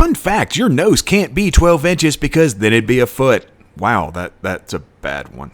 Fun fact, your nose can't be 12 inches because then it'd be a foot. Wow, that's a bad one.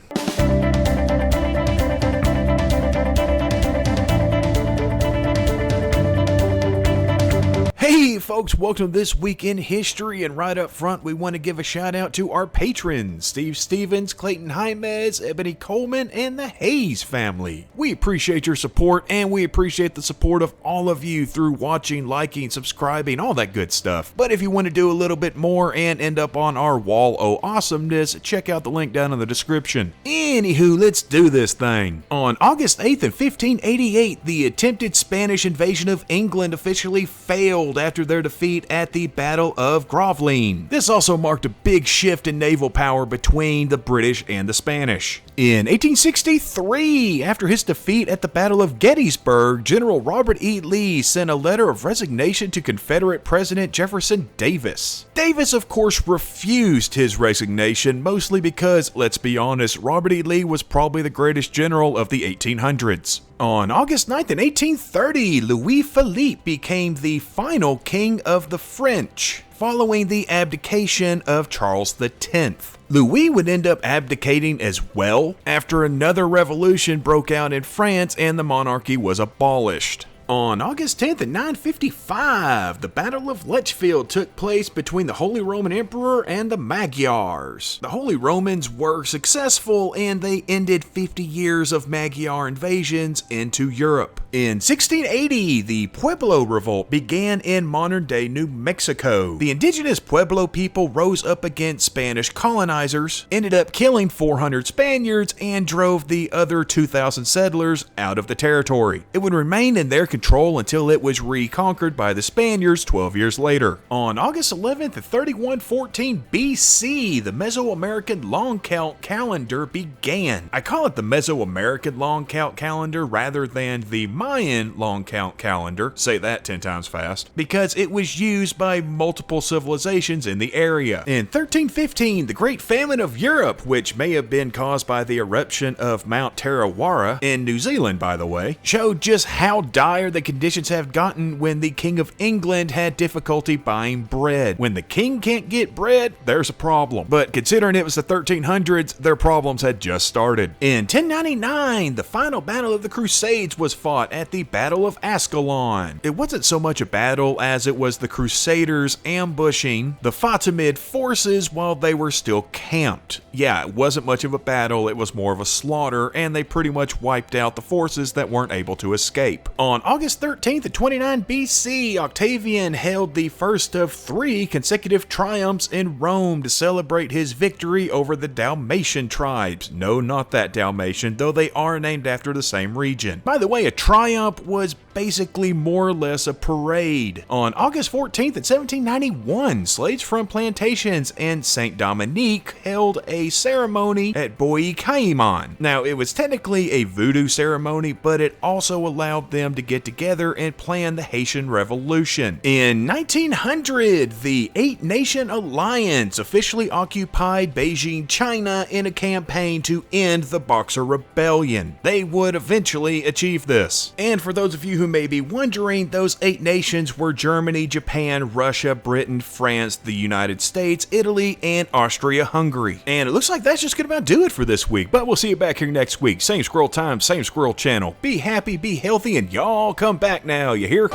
Hey folks, welcome to This Week in History, and right up front we want to give a shout out to our patrons, Steve Stevens, Clayton Jaimez, Ebony Coleman, and the Hayes family. We appreciate your support, and we appreciate the support of all of you through watching, liking, subscribing, all that good stuff. But if you want to do a little bit more and end up on our wall of awesomeness, check out the link down in the description. Anywho, let's do this thing. On August 8th in 1588, the attempted Spanish invasion of England officially failed after their defeat at the Battle of Gravelines. This also marked a big shift in naval power between the British and the Spanish. In 1863, after his defeat at the Battle of Gettysburg, General Robert E. Lee sent a letter of resignation to Confederate President Jefferson Davis. Davis, of course, refused his resignation, mostly because, let's be honest, Robert E. Lee was probably the greatest general of the 1800s. On August 9th in 1830, Louis Philippe became the final king of the French, following the abdication of Charles X. Louis would end up abdicating as well after another revolution broke out in France and the monarchy was abolished. On August 10th at 955, the Battle of Lechfeld took place between the Holy Roman Emperor and the Magyars. The Holy Romans were successful and they ended 50 years of Magyar invasions into Europe. In 1680, the Pueblo Revolt began in modern-day New Mexico. The indigenous Pueblo people rose up against Spanish colonizers, ended up killing 400 Spaniards, and drove the other 2,000 settlers out of the territory. It would remain in their control until it was reconquered by the Spaniards 12 years later. On August 11th at 3114 BC, the Mesoamerican long count calendar began. I call it the Mesoamerican long count calendar rather than the Mayan long count calendar, say that 10 times fast, because it was used by multiple civilizations in the area. In 1315, the Great Famine of Europe, which may have been caused by the eruption of Mount Tarawera in New Zealand, by the way, showed just how dire the conditions have gotten when the King of England had difficulty buying bread. When the king can't get bread, there's a problem. But considering it was the 1300s, their problems had just started. In 1099, the final battle of the Crusades was fought at the Battle of Ascalon. It wasn't so much a battle as it was the Crusaders ambushing the Fatimid forces while they were still camped. Yeah, it wasn't much of a battle, it was more of a slaughter, and they pretty much wiped out the forces that weren't able to escape. On August 13th at 29 BC, Octavian held the first of 3 consecutive triumphs in Rome to celebrate his victory over the Dalmatian tribes. No, not that Dalmatian, though they are named after the same region. By the way, a triumph was basically more or less a parade. On August 14th at 1791, slaves from plantations and Saint Dominique held a ceremony at Bois Caiman. Now, it was technically a voodoo ceremony, but it also allowed them to get together and plan the Haitian Revolution. In 1900, the 8-Nation Alliance officially occupied Beijing, China in a campaign to end the Boxer Rebellion. They would eventually achieve this. And for those of you who may be wondering, those 8 nations were Germany, Japan, Russia, Britain, France, the United States, Italy, and Austria-Hungary. And it looks like that's just gonna about do it for this week, but we'll see you back here next week. Same squirrel time, same squirrel channel. Be happy, be healthy, and y'all come back now, you hear?